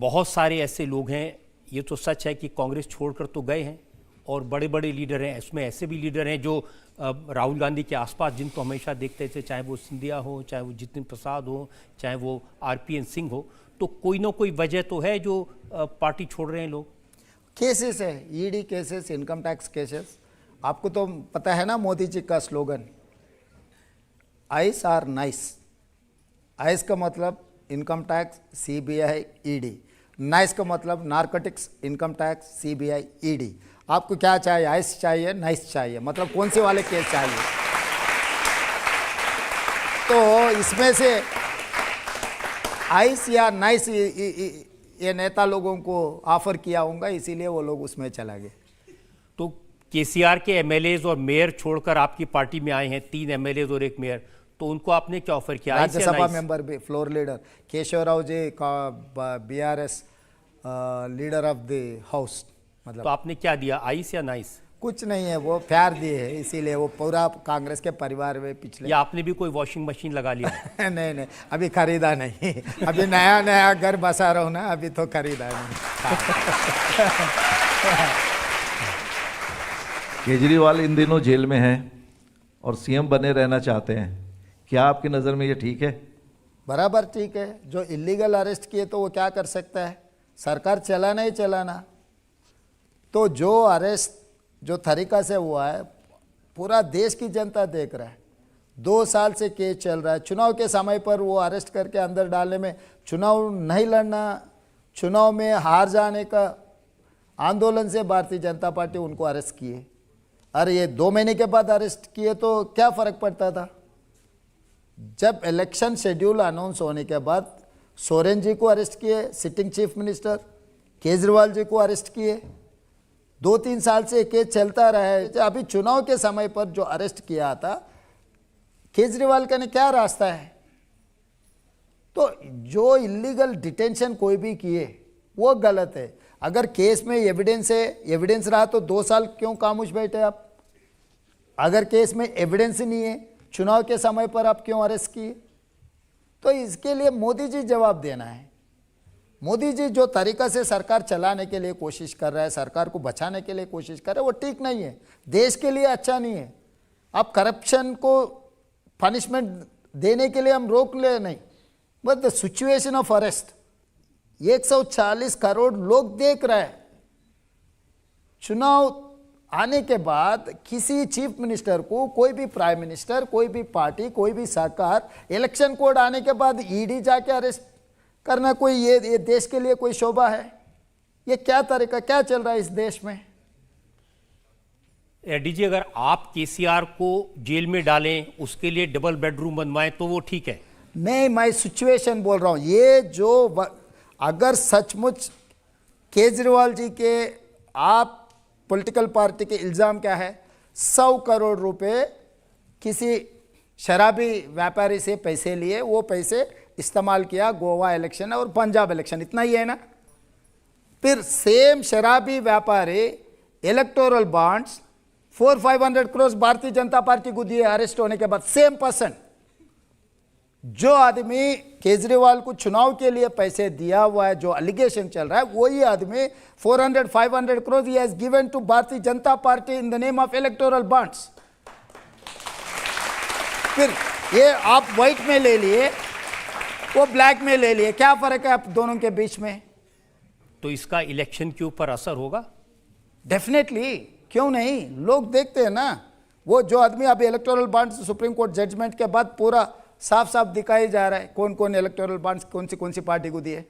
बहुत सारे ऐसे लोग हैं, ये तो सच है कि कांग्रेस छोड़कर तो गए हैं और बड़े बड़े लीडर हैं, इसमें ऐसे भी लीडर हैं जो राहुल गांधी के आसपास जिनको हमेशा देखते थे, चाहे वो सिंधिया हो, चाहे वो जितिन प्रसाद हो, चाहे वो आरपीएन सिंह हो, तो कोई ना कोई वजह तो है जो पार्टी छोड़ रहे हैं लोग। केसेस है, ED cases, income tax cases. आपको तो पता है ना मोदी जी का slogan, ice are nice. Ice का मतलब income tax, CBI, ED. Nice का मतलब narcotics, income tax, CBI, ED. आपको क्या चाहिए? आइस चाहिए, नाइस चाहिए, मतलब कौन से वाले केस चाहिए? तो इसमें से आइस या नाइस ये नेता लोगों को ऑफर किया होगा, इसीलिए वो लोग उसमें चला गए। तो केसीआर के एमएलएज और मेयर छोड़कर आपकी पार्टी में आए हैं, 3 एमएलएज और 1 मेयर, तो उनको आपने क्या ऑफर किया? राज्यसभा मेंबर भी, फ्लोर लीडर केशवराव जी का, BRS leader of the house. मतलब तो आपने क्या दिया, आइस या नाइस? कुछ नहीं है, वो प्यार दिए है, इसीलिए वो पूरा कांग्रेस के परिवार में पिछले। या आपने भी कोई वॉशिंग मशीन लगा लिया? नहीं नहीं, अभी खरीदा नहीं, अभी नया नया घर बसा रहा हूँ ना, अभी तो खरीदा नहीं। केजरीवाल इन दिनों जेल में हैं और सीएम बने रहना चाहते हैं, क्या आपकी नज़र में ये ठीक है? बराबर ठीक है। जो इलीगल अरेस्ट किए तो वो क्या कर सकता है? सरकार चलाना ही चलाना। तो जो अरेस्ट जो तरीका से हुआ है, पूरा देश की जनता देख रहा है। 2 साल से केस चल रहा है। चुनाव के समय पर वो अरेस्ट करके अंदर डालने में, चुनाव नहीं लड़ना, चुनाव में हार जाने का आंदोलन से भारतीय जनता पार्टी उनको अरेस्ट किए। अरे ये 2 महीने के बाद अरेस्ट किए तो क्या फ़र्क पड़ता था? जब इलेक्शन शेड्यूल अनाउंस होने के बाद सोरेन जी को अरेस्ट किए, sitting chief minister Kejriwal ji को अरेस्ट किए। 2-3 साल से केस चलता रहा है। अभी चुनाव के समय पर जो अरेस्ट किया था केजरीवाल का, ने क्या रास्ता है? तो जो इलीगल डिटेंशन कोई भी किए वो गलत है। अगर केस में एविडेंस है, एविडेंस रहा तो 2 साल क्यों खामोश बैठे आप? अगर केस में एविडेंस नहीं है, चुनाव के समय पर आप क्यों अरेस्ट किए? तो इसके लिए मोदी जी जवाब देना है। मोदी जी जो तरीका से सरकार चलाने के लिए कोशिश कर रहा है, सरकार को बचाने के लिए कोशिश कर रहा है, वो ठीक नहीं है, देश के लिए अच्छा नहीं है। आप करप्शन को पनिशमेंट देने के लिए हम रोक ले नहीं, but the situation of arrest 140 crore लोग देख रहे हैं। चुनाव आने के बाद किसी चीफ मिनिस्टर को, कोई भी प्राइम मिनिस्टर, कोई भी पार्टी, कोई भी सरकार, इलेक्शन कोड आने के बाद ईडी जाके अरेस्ट करना, कोई ये देश के लिए कोई शोभा है? ये क्या तरीका, क्या चल रहा है इस देश में? एडीजी, अगर आप केसीआर को जेल में डालें, उसके लिए डबल बेडरूम बनवाएं तो वो ठीक है? नहीं, मैं सिचुएशन बोल रहा हूं। ये जो अगर सचमुच केजरीवाल जी के, आप पॉलिटिकल पार्टी के इल्ज़ाम क्या है? 100 करोड़ रुपए किसी शराबी व्यापारी से पैसे लिए, वो पैसे इस्तेमाल किया गोवा इलेक्शन और पंजाब इलेक्शन, इतना ही है ना? फिर सेम शराबी व्यापारी इलेक्टोरल बॉन्ड्स 400-500 करोड़ भारतीय जनता पार्टी को दिए अरेस्ट होने के बाद। सेम पर्सन, जो आदमी केजरीवाल को चुनाव के लिए पैसे दिया हुआ है, जो एलिगेशन चल रहा है, वही आदमी 400-500 करोड़ ही has given to Bharatiya Janata party in the name of electoral bonds. फिर ये आप व्हाइट में ले लिए, वो ब्लैक में ले लिए, क्या फर्क है आप दोनों के बीच में? तो इसका इलेक्शन के ऊपर असर होगा? डेफिनेटली, क्यों नहीं? लोग देखते हैं ना। वो जो आदमी अभी electoral bonds, supreme court judgment के बाद पूरा साफ साफ दिखाई जा रहा है कौन कौन इलेक्टोरल बॉन्ड्स कौन सी पार्टी को दिए।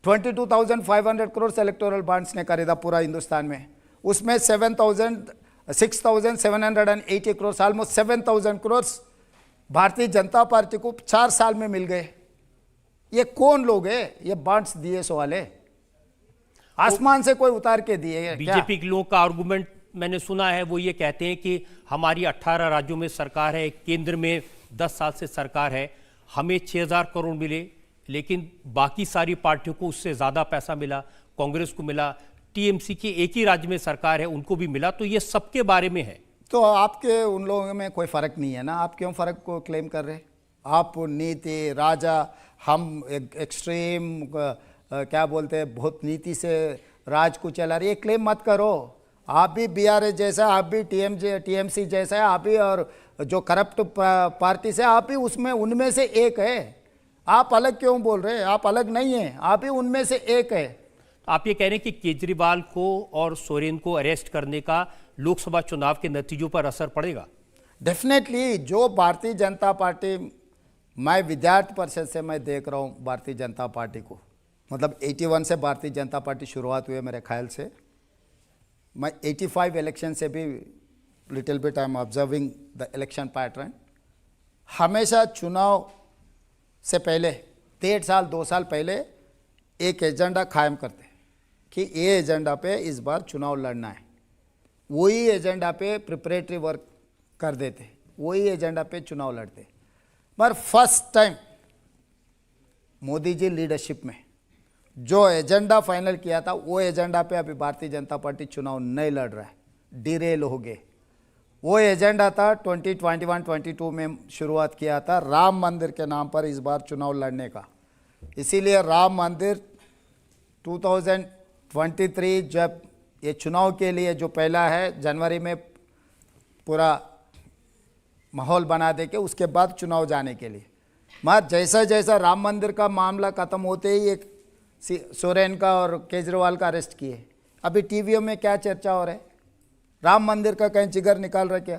22,500 करोड़ से इलेक्टोरल बॉन्ड्स ने खरीदा पूरा हिंदुस्तान में। उसमें 6,780 करोड़, ऑलमोस्ट 7,000 करोड़ भारतीय जनता पार्टी को 4 साल में मिल गए। ये कौन लोग हैं? ये बॉन्ड्स दिए सो वाले, आसमान से कोई उतार के दिए? बीजेपी के लोगों का आर्गुमेंट मैंने सुना है, वो ये कहते हैं कि हमारी 18 राज्यों में सरकार है, केंद्र में 10 साल से सरकार है, हमें 6,000 करोड़ मिले, लेकिन बाकी सारी पार्टियों को उससे ज़्यादा पैसा मिला, कांग्रेस को मिला, टीएमसी की एक ही राज्य में सरकार है उनको भी मिला, तो ये सबके बारे में है। तो आपके उन लोगों में कोई फ़र्क नहीं है ना? आप क्यों फ़र्क को क्लेम कर रहे? आप नीति राजा, हम एक्सट्रीम क्या बोलते हैं, बहुत नीति से राज को चला रही है, क्लेम मत करो। आप भी बीआरएस जैसा, आप भी टीएमसी जैसा है, आप भी, और जो करप्ट पार्टी से आप भी उसमें उनमें से एक है। आप अलग क्यों बोल रहे हैं? आप अलग नहीं हैं, आप ही उनमें से एक है। आप ये कह रहे हैं कि केजरीवाल को और सोरेन को अरेस्ट करने का लोकसभा चुनाव के नतीजों पर असर पड़ेगा? डेफिनेटली। जो भारतीय जनता पार्टी, मैं विद्यार्थी परिषद से मैं देख रहा हूँ भारतीय जनता पार्टी को, मतलब 81 से भारतीय जनता पार्टी शुरुआत हुई है मेरे ख्याल से। मैं 85 इलेक्शन से भी little bit I am observing the election pattern. हमेशा चुनाव से पहले 1.5 साल 2 साल पहले एक एजेंडा कायम करते कि ये एजेंडा पे इस बार चुनाव लड़ना है, वही एजेंडा पे प्रिपरेटरी वर्क कर देते, वही एजेंडा पे चुनाव लड़ते। पर first time Modi ji leadership में जो एजेंडा फाइनल किया था, वो एजेंडा पे अभी भारतीय जनता पार्टी चुनाव नहीं लड़ रहा है, डिरेल हो गए। वो एजेंडा था 2021-22 में शुरुआत किया था राम मंदिर के नाम पर इस बार चुनाव लड़ने का। इसीलिए राम मंदिर 2023 जब ये चुनाव के लिए जो पहला है जनवरी में पूरा माहौल बना दे के उसके बाद चुनाव जाने के लिए, मगर जैसा जैसा राम मंदिर का मामला ख़त्म होते ही एक सोरेन का और केजरीवाल का अरेस्ट किए। अभी टीवीओ में क्या चर्चा हो रहा है? राम मंदिर का कहीं जिगर निकाल रहा क्या?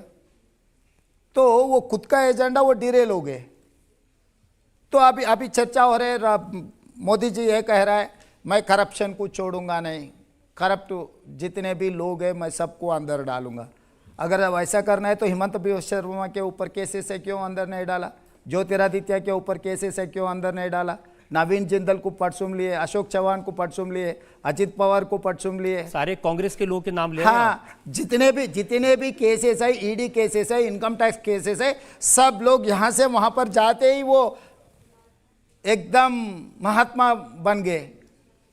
तो वो खुद का एजेंडा वो डिरेल हो गए। तो अभी चर्चा हो रही है, मोदी जी ये कह रहा है मैं करप्शन को छोड़ूंगा नहीं, करप्ट जितने भी लोग हैं मैं सबको अंदर डालूंगा। अगर वैसा करना है तो हिमंत बिस्वा शर्मा के ऊपर केसेस है क्यों अंदर नहीं डाला? ज्योतिरादित्य के ऊपर केसेस है क्यों अंदर नहीं डाला? नवीन जिंदल को पटसुम लिए, अशोक चौहान को पटसुम लिए, अजित पवार को पटसुम लिए, सारे कांग्रेस के लोगों के नाम ले रहे हैं। हाँ, जितने भी केसेस है, ईडी केसेस है, इनकम टैक्स केसेस है, सब लोग यहाँ से वहाँ पर जाते ही वो एकदम महात्मा बन गए।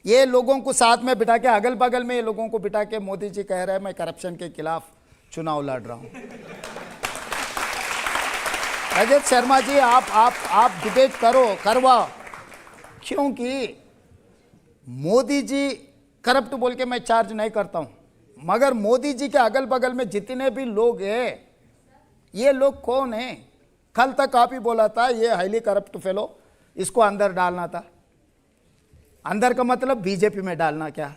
ये लोगों को साथ में बिठा के, अगल बगल में ये लोगों को बिठा के मोदी जी कह रहे हैं मैं करप्शन के खिलाफ चुनाव लड़ रहा हूँ। रजत शर्मा जी, आप डिबेट करवाओ, क्योंकि मोदी जी करप्ट बोल के मैं चार्ज नहीं करता हूं, मगर मोदी जी के अगल बगल में जितने भी लोग हैं, ये लोग कौन हैं? कल तक आप ही बोला था ये हाईली करप्ट फेलो, इसको अंदर डालना था। अंदर का मतलब बीजेपी में डालना क्या?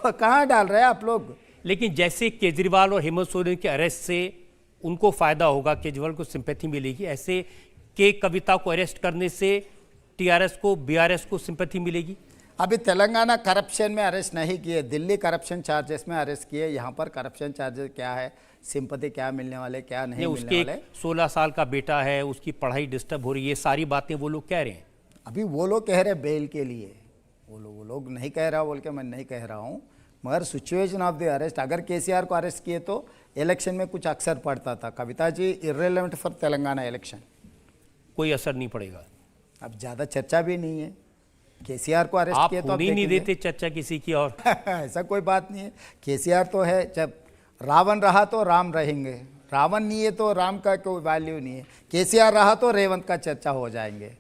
कहाँ डाल रहे हैं आप लोग? लेकिन जैसे केजरीवाल और हेमंत सोरेन के अरेस्ट से उनको फायदा होगा, केजरीवाल को सिंपैथी मिलेगी, ऐसे के कविता को अरेस्ट करने से टीआरएस को, बीआरएस को सिंपैथी मिलेगी? अभी तेलंगाना करप्शन में अरेस्ट नहीं किए, दिल्ली करप्शन चार्जेस में अरेस्ट किए। यहाँ पर करप्शन चार्जेस क्या है, सिंपैथी क्या मिलने वाले, क्या नहीं मिलने वाले। 16 साल का बेटा है, उसकी पढ़ाई डिस्टर्ब हो रही है, ये सारी बातें वो लोग कह रहे हैं। अभी वो लोग कह रहे हैं बेल के लिए, वो लोग नहीं कह रहा बोल के मैं नहीं कह रहा हूँ, मगर सिचुएशन ऑफ द अरेस्ट, अगर केसीआर को अरेस्ट किए तो इलेक्शन में कुछ असर पड़ता था। Kavita ji, irrelevant for Telangana election, कोई असर नहीं पड़ेगा। अब ज़्यादा चर्चा भी नहीं है। केसीआर को अरेस्ट आप किए तो होने नहीं देते चर्चा किसी की और ऐसा कोई बात नहीं है। केसीआर तो है, जब रावण रहा तो राम रहेंगे, रावण नहीं है तो राम का कोई वैल्यू नहीं है। केसीआर रहा तो रेवंत का चर्चा हो जाएंगे।